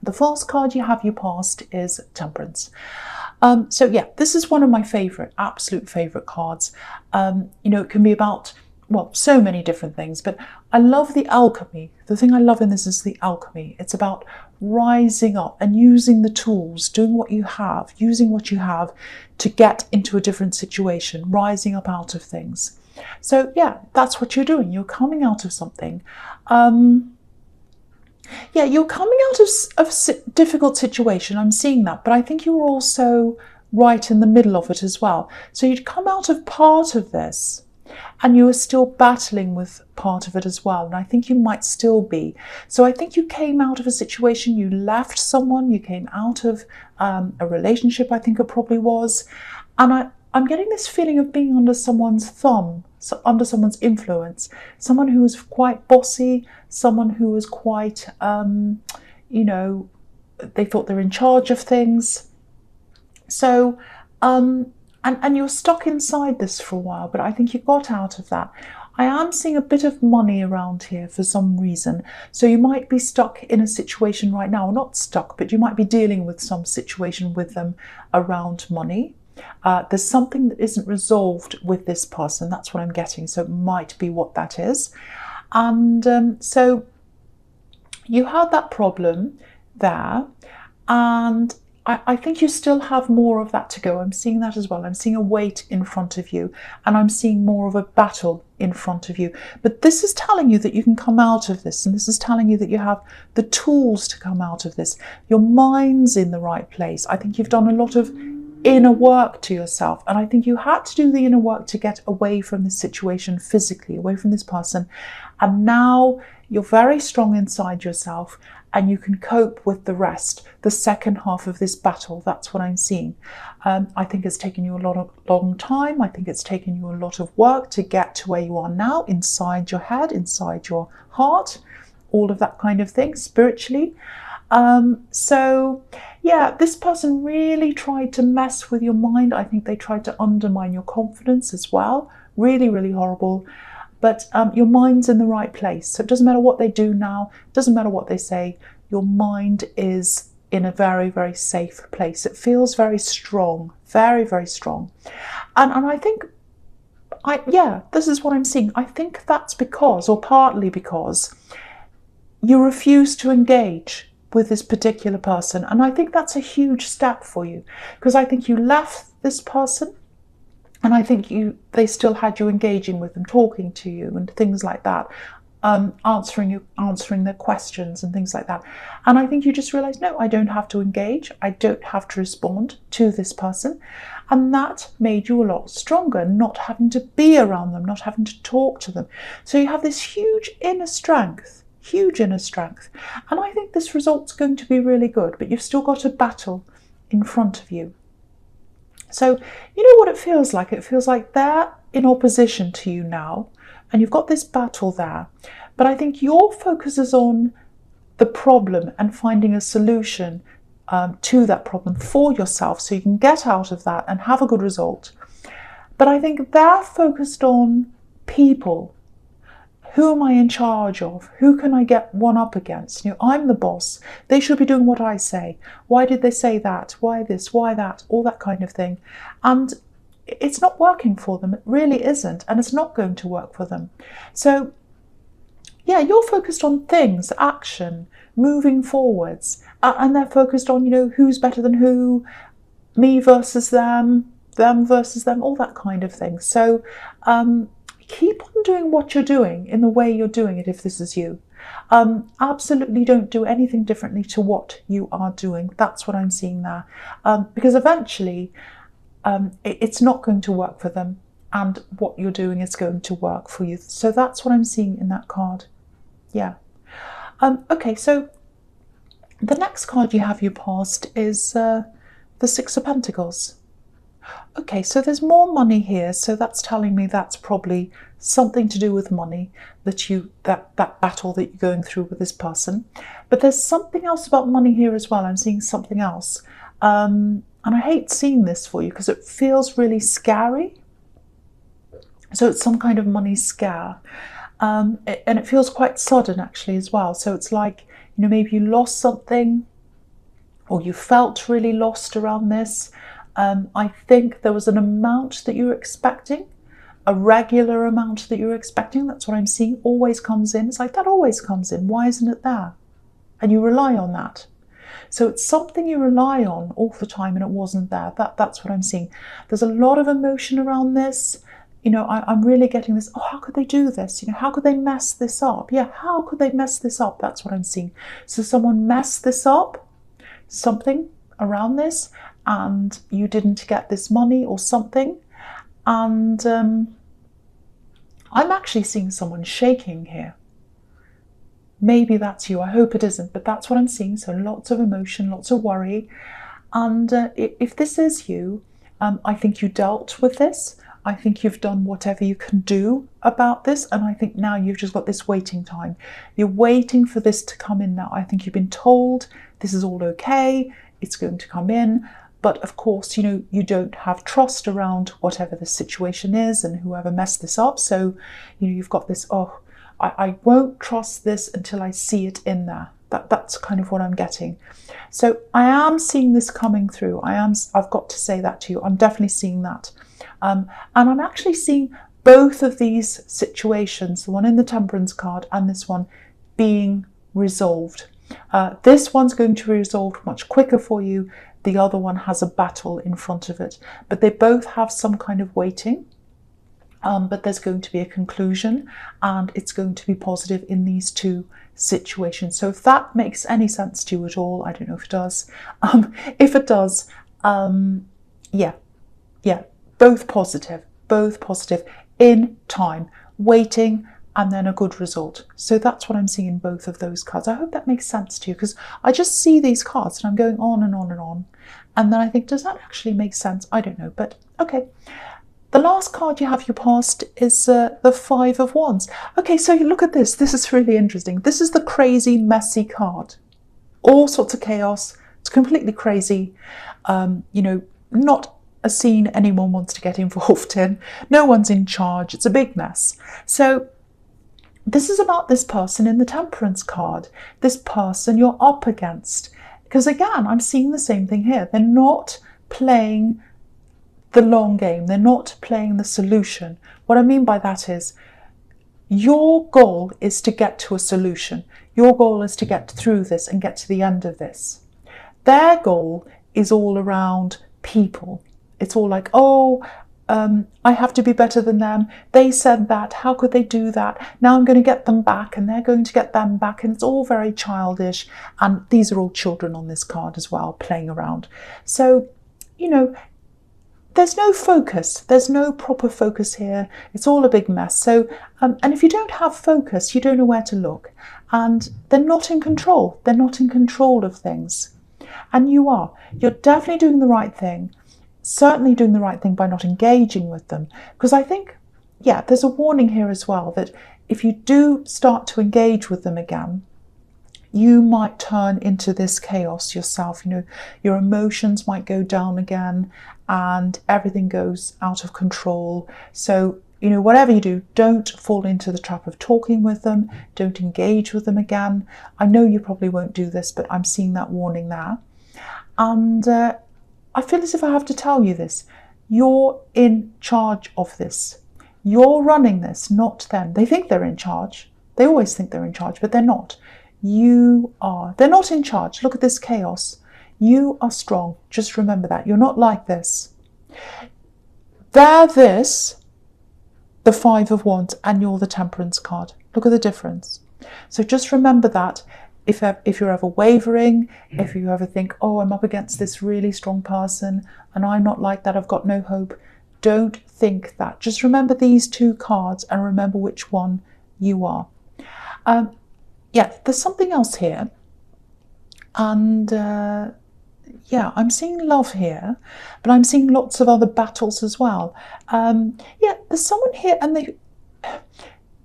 The first card you have your past is Temperance. So yeah, this is one of my favorite, absolute favorite cards. You know, it can be about, well, so many different things, but I love the alchemy. The thing I love in this is the alchemy. It's about rising up and using the tools, doing what you have, using what you have to get into a different situation, rising up out of things. So yeah, that's what you're doing. You're coming out of something. Yeah, you're coming out of a difficult situation. I'm seeing that, but I think you're also right in the middle of it as well. So you'd come out of part of this and you were still battling with part of it as well. And I think you might still be. So I think you came out of a situation, you left someone, you came out of a relationship, I think it probably was. And I'm getting this feeling of being under someone's thumb, so under someone's influence, someone who was quite bossy, someone who was quite, you know, they thought they're in charge of things. So, and you're stuck inside this for a while, but I think you got out of that. I am seeing a bit of money around here for some reason. So you might be stuck in a situation right now, not stuck, but you might be dealing with some situation with them around money. There's something that isn't resolved with this person. That's what I'm getting. So it might be what that is. And so you had that problem there. And I think you still have more of that to go. I'm seeing that as well. I'm seeing a weight in front of you. And I'm seeing more of a battle in front of you. But this is telling you that you can come out of this. And this is telling you that you have the tools to come out of this. Your mind's in the right place. I think you've done a lot of inner work to yourself. And I think you had to do the inner work to get away from this situation physically, away from this person. And now you're very strong inside yourself and you can cope with the rest, the second half of this battle. That's what I'm seeing. I think it's taken you a long time. I think it's taken you a lot of work to get to where you are now, inside your head, inside your heart, all of that kind of thing, spiritually. So yeah, this person really tried to mess with your mind. I think they tried to undermine your confidence as well. Really, really horrible. But your mind's in the right place. So it doesn't matter what they do now. It doesn't matter what they say. Your mind is in a very, very safe place. It feels very strong, very, very strong. And I think, yeah, this is what I'm seeing. I think that's because, or partly because, you refuse to engage with this particular person. And I think that's a huge step for you, because I think you left this person and I think they still had you engaging with them, talking to you and things like that, answering their questions and things like that. And I think you just realized, no, I don't have to engage. I don't have to respond to this person. And that made you a lot stronger, not having to be around them, not having to talk to them. So you have this huge inner strength. And I think this result's going to be really good, but you've still got a battle in front of you. So you know what it feels like? It feels like they're in opposition to you now, and you've got this battle there. But I think your focus is on the problem and finding a solution to that problem for yourself, so you can get out of that and have a good result. But I think they're focused on people. Who am I in charge of? Who can I get one up against? You know, I'm the boss. They should be doing what I say. Why did they say that? Why this? Why that? All that kind of thing. And it's not working for them. It really isn't. And it's not going to work for them. So, yeah, you're focused on things, action, moving forwards. And they're focused on, you know, who's better than who, me versus them versus them, all that kind of thing. So, keep on doing what you're doing in the way you're doing it if this is you. Absolutely don't do anything differently to what you are doing. That's what I'm seeing there. Because eventually it's not going to work for them, and what you're doing is going to work for you. So that's what I'm seeing in that card. Yeah. Okay, so the next card you have your past is the Six of Pentacles. Okay, so there's more money here, so that's telling me that's probably something to do with money, that battle that you're going through with this person. But there's something else about money here as well. I'm seeing something else. And I hate seeing this for you because it feels really scary. So it's some kind of money scare. And it feels quite sudden actually as well. So it's like, you know, maybe you lost something or you felt really lost around this. I think there was an amount that you were expecting, a regular amount that you were expecting. That's what I'm seeing. Always comes in. It's like, that always comes in. Why isn't it there? And you rely on that. So it's something you rely on all the time and it wasn't there. That's what I'm seeing. There's a lot of emotion around this. You know, I'm really getting this, oh, how could they do this? You know, how could they mess this up? Yeah, how could they mess this up? That's what I'm seeing. So someone messed this up, something around this, and you didn't get this money or something. And I'm actually seeing someone shaking here. Maybe that's you. I hope it isn't, but that's what I'm seeing. So lots of emotion, lots of worry. And if this is you, I think you dealt with this. I think you've done whatever you can do about this. And I think now you've just got this waiting time. You're waiting for this to come in now. I think you've been told this is all okay. It's going to come in. But of course, you know, you don't have trust around whatever the situation is and whoever messed this up. So, you know, you've got this, oh, I won't trust this until I see it in there. That's kind of what I'm getting. So I am seeing this coming through. I've got to say that to you. I'm definitely seeing that. And I'm actually seeing both of these situations, the one in the Temperance card and this one, being resolved. This one's going to be resolved much quicker for you. The other one has a battle in front of it. But they both have some kind of waiting. But there's going to be a conclusion and it's going to be positive in these two situations. So if that makes any sense to you at all, I don't know if it does. If it does, yeah, both positive in time, waiting, and then a good result. So that's what I'm seeing in both of those cards. I hope that makes sense to you, because I just see these cards and I'm going on and on and on. And then I think, does that actually make sense? I don't know, but okay. The last card you have your past is the Five of Wands. Okay, so you look at this. This is really interesting. This is the crazy, messy card. All sorts of chaos. It's completely crazy. You know, not a scene anyone wants to get involved in. No one's in charge. It's a big mess. So this is about this person in the Temperance card. This person you're up against. Because again, I'm seeing the same thing here. They're not playing the long game. They're not playing the solution. What I mean by that is your goal is to get to a solution. Your goal is to get through this and get to the end of this. Their goal is all around people. It's all like, oh, I have to be better than them. They said that. How could they do that? Now I'm going to get them back and they're going to get them back. And it's all very childish. And these are all children on this card as well, playing around. So, you know, there's no focus. There's no proper focus here. It's all a big mess. So, and if you don't have focus, you don't know where to look. And they're not in control. They're not in control of things. And you are. You're definitely doing the right thing. Certainly doing the right thing by not engaging with them. Because I think, yeah, there's a warning here as well that if you do start to engage with them again, you might turn into this chaos yourself. You know, your emotions might go down again and everything goes out of control. So, you know, whatever you do, don't fall into the trap of talking with them. Don't engage with them again. I know you probably won't do this, but I'm seeing that warning there. And I feel as if I have to tell you this. You're in charge of this. You're running this, not them. They think they're in charge. They always think they're in charge, but they're not. You are. They're not in charge. Look at this chaos. You are strong. Just remember that. You're not like this. They're this, the Five of Wands, and you're the Temperance card. Look at the difference. So just remember that. If you're ever wavering, if you ever think, oh, I'm up against this really strong person and I'm not like that, I've got no hope, don't think that. Just remember these two cards and remember which one you are. Yeah, there's something else here. And yeah, I'm seeing love here, but I'm seeing lots of other battles as well. Yeah, there's someone here and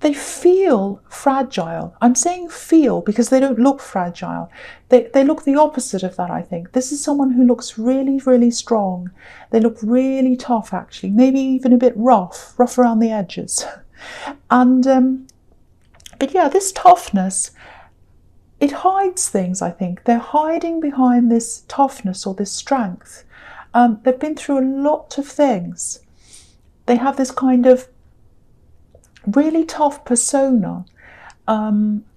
they feel fragile. I'm saying feel because they don't look fragile. They look the opposite of that, I think. This is someone who looks really, really strong. They look really tough, actually, maybe even a bit rough around the edges. And but yeah, this toughness, it hides things, I think. They're hiding behind this toughness or this strength. They've been through a lot of things. They have this kind of really tough persona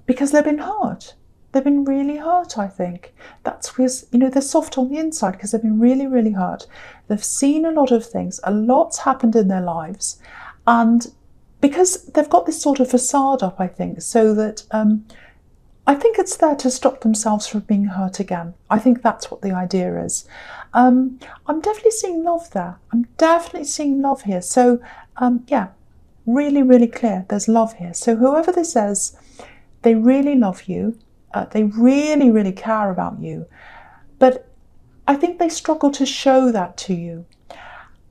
because they've been hurt. They've been really hurt, I think. That's because, they're soft on the inside because they've been really, really hurt. They've seen a lot of things. A lot's happened in their lives. And because they've got this sort of facade up, I think, so that I think it's there to stop themselves from being hurt again. I think that's what the idea is. I'm definitely seeing love there. I'm definitely seeing love here. So, yeah, really, really clear. There's love here. So whoever this is, they really love you. They really, really care about you. But I think they struggle to show that to you.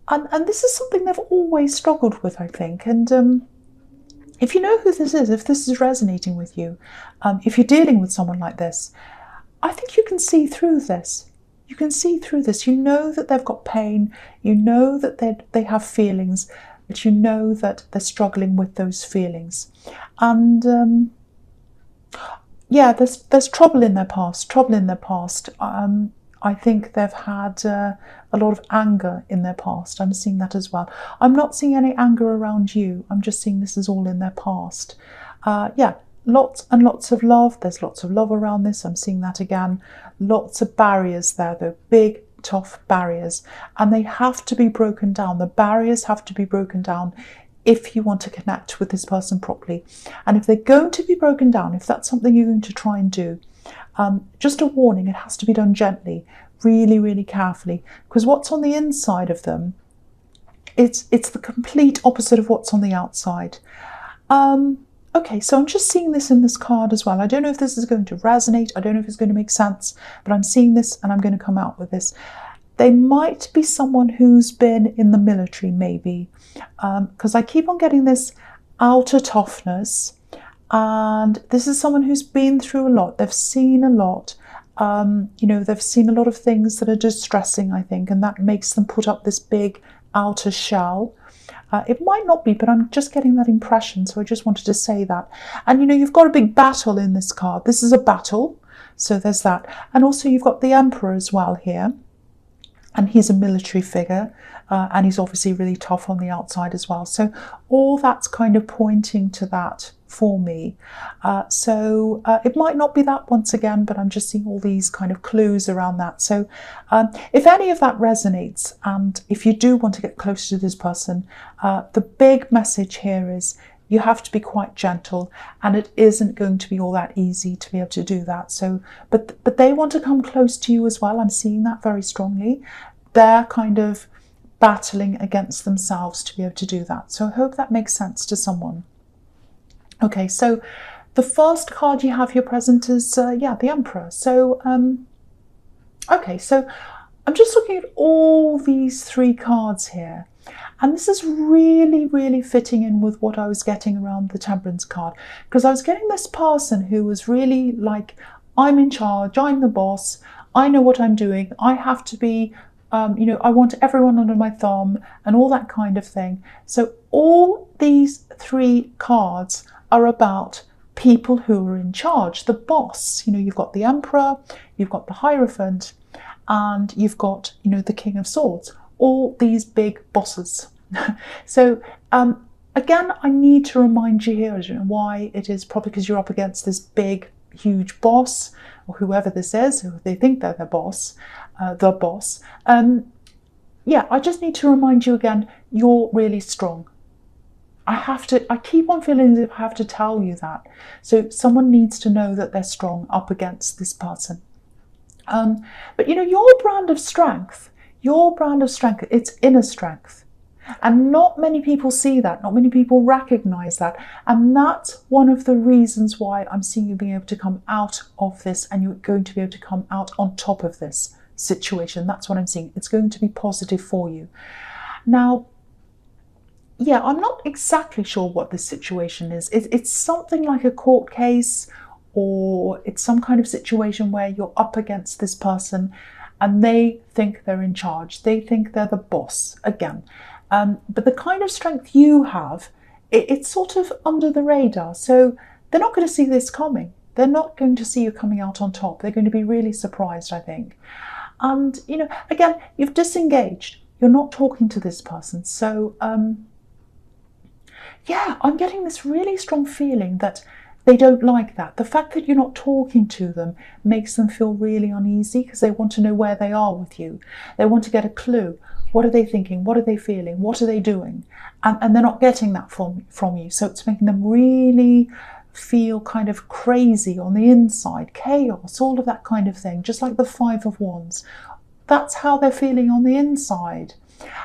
And this is something they've always struggled with, I think. And if you know who this is, if this is resonating with you, if you're dealing with someone like this, I think you can see through this. You can see through this. You know that they've got pain. You know that they have feelings, but you know that they're struggling with those feelings. And yeah, there's trouble in their past. I think they've had a lot of anger in their past. I'm seeing that as well. I'm not seeing any anger around you. I'm just seeing this is all in their past. Yeah, lots and lots of love. There's lots of love around this. I'm seeing that again. Lots of barriers there. They're big, tough barriers. And they have to be broken down. The barriers have to be broken down if you want to connect with this person properly. And if they're going to be broken down, if that's something you're going to try and do, just a warning, it has to be done gently, really, really carefully, because what's on the inside of them, it's the complete opposite of what's on the outside. Okay, so I'm just seeing this in this card as well. I don't know if this is going to resonate. I don't know if it's going to make sense, but I'm seeing this and I'm going to come out with this. They might be someone who's been in the military, maybe, because I keep on getting this outer toughness. And this is someone who's been through a lot. They've seen a lot. They've seen a lot of things that are distressing, I think, and that makes them put up this big outer shell. It might not be, but I'm just getting that impression, so I just wanted to say that. And, you've got a big battle in this card. This is a battle, so there's that. And also you've got the Emperor as well here. And he's a military figure, and he's obviously really tough on the outside as well. So all that's kind of pointing to that for me. So it might not be that once again, but I'm just seeing all these kind of clues around that. So if any of that resonates, and if you do want to get closer to this person, the big message here is you have to be quite gentle, and it isn't going to be all that easy to be able to do that. So, but they want to come close to you as well. I'm seeing that very strongly. They're kind of battling against themselves to be able to do that. So I hope that makes sense to someone. Okay, so the first card you have here present is, the Emperor. So, okay, so I'm just looking at all these three cards here. And this is really, really fitting in with what I was getting around the Temperance card. Because I was getting this person who was really like, I'm in charge, I'm the boss, I know what I'm doing, I have to be, I want everyone under my thumb and all that kind of thing. So all these three cards are about people who are in charge, the boss. You've got the Emperor, you've got the Hierophant, and you've got, the King of Swords. All these big bosses. So again, I need to remind you here why it is probably because you're up against this big, huge boss, or whoever this is, who they think they're the boss. I just need to remind you again, you're really strong. I keep on feeling as if I have to tell you that. So someone needs to know that they're strong up against this person. But your brand of strength, it's inner strength. And not many people see that, not many people recognize that. And that's one of the reasons why I'm seeing you being able to come out of this, and you're going to be able to come out on top of this situation. That's what I'm seeing. It's going to be positive for you. Now, I'm not exactly sure what this situation is. It's something like a court case, or it's some kind of situation where you're up against this person and they think they're in charge. They think they're the boss again. But the kind of strength you have, it's sort of under the radar. So they're not going to see this coming. They're not going to see you coming out on top. They're going to be really surprised, I think. And, again, you've disengaged. You're not talking to this person. So, yeah, I'm getting this really strong feeling that they don't like that. The fact that you're not talking to them makes them feel really uneasy because they want to know where they are with you. They want to get a clue. What are they thinking? What are they feeling? What are they doing? And they're not getting that from you. So it's making them really feel kind of crazy on the inside, chaos, all of that kind of thing, just like the Five of Wands. That's how they're feeling on the inside.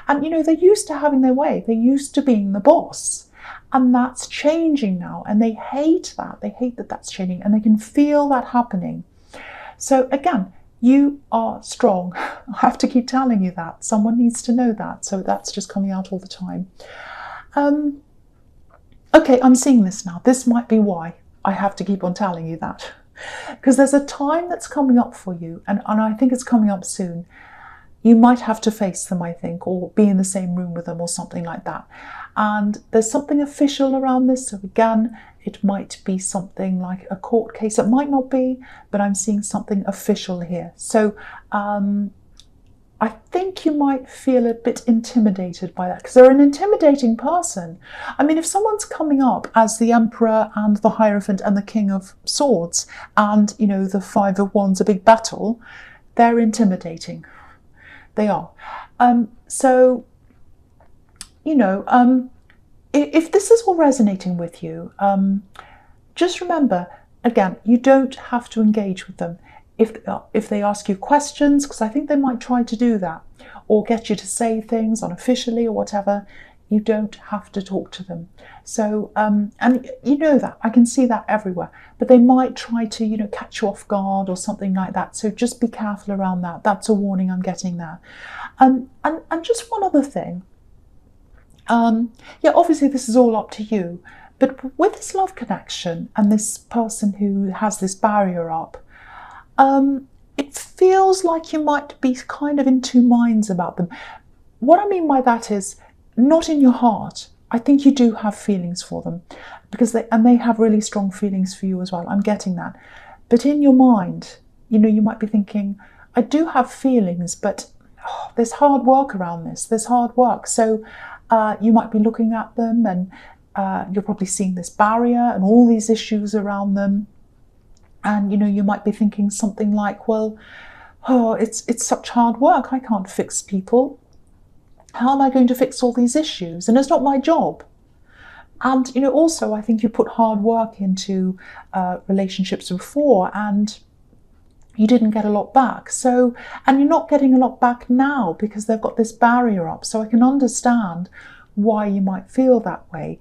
And, they're used to having their way. They're used to being the boss. And that's changing now. And they hate that. They hate that that's changing. And they can feel that happening. So again, you are strong. I have to keep telling you that. Someone needs to know that. So that's just coming out all the time. Okay, I'm seeing this now. This might be why I have to keep on telling you that. Because there's a time that's coming up for you. And I think it's coming up soon. You might have to face them, I think, or be in the same room with them or something like that. And there's something official around this. So again, it might be something like a court case. It might not be, but I'm seeing something official here. So I think you might feel a bit intimidated by that because they're an intimidating person. I mean, if someone's coming up as the Emperor and the Hierophant and the King of Swords and, the Five of Wands, a big battle, they're intimidating. They are. So, if this is all resonating with you, just remember, again, you don't have to engage with them. If they ask you questions, because I think they might try to do that, or get you to say things unofficially or whatever, you don't have to talk to them. So, and that, I can see that everywhere, but they might try to, catch you off guard or something like that. So just be careful around that. That's a warning I'm getting there. And just one other thing. Yeah, obviously this is all up to you, but with this love connection and this person who has this barrier up, it feels like you might be kind of in two minds about them. What I mean by that is, not in your heart. I think you do have feelings for them because they have really strong feelings for you as well. I'm getting that. But in your mind, you might be thinking, I do have feelings, but there's hard work around this. There's hard work. So you might be looking at them and you're probably seeing this barrier and all these issues around them. And, you might be thinking something like, well, it's such hard work. I can't fix people. How am I going to fix all these issues? And it's not my job. And, also, I think you put hard work into relationships before and you didn't get a lot back. So, and you're not getting a lot back now because they've got this barrier up. So I can understand why you might feel that way.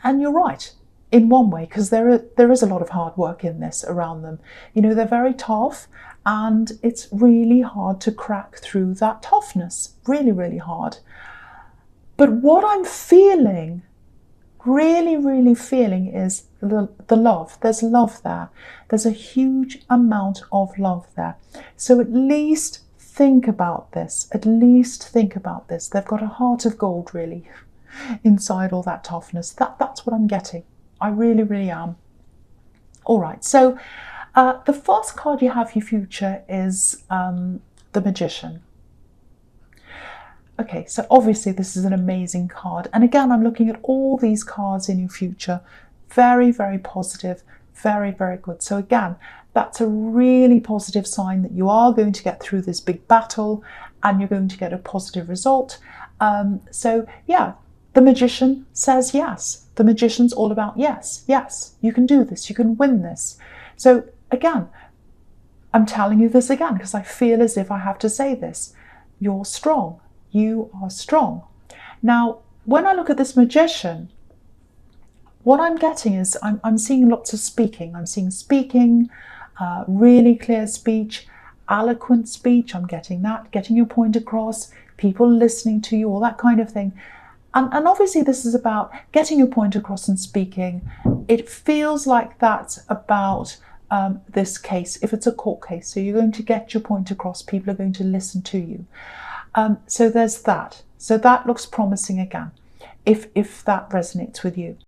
And you're right in one way, because there is a lot of hard work in this around them. They're very tough. And it's really hard to crack through that toughness. Really, really hard. But what I'm feeling, really, really feeling is the love. There's love there. There's a huge amount of love there. So at least think about this. At least think about this. They've got a heart of gold, really, inside all that toughness. That's what I'm getting. I really, really am. All right, so the first card you have for your future is the Magician. Okay, so obviously this is an amazing card. And again, I'm looking at all these cards in your future. Very, very positive. Very, very good. So again, that's a really positive sign that you are going to get through this big battle and you're going to get a positive result. So yeah, the Magician says yes. The Magician's all about yes, yes, you can do this, you can win this. So again, I'm telling you this again because I feel as if I have to say this. You're strong. You are strong. Now, when I look at this Magician, what I'm getting is I'm seeing lots of speaking. I'm seeing speaking, really clear speech, eloquent speech. I'm getting that, getting your point across, people listening to you, all that kind of thing. And obviously this is about getting your point across and speaking. It feels like that's about this case, if it's a court case. So you're going to get your point across, people are going to listen to you. So there's that. So that looks promising again, if that resonates with you.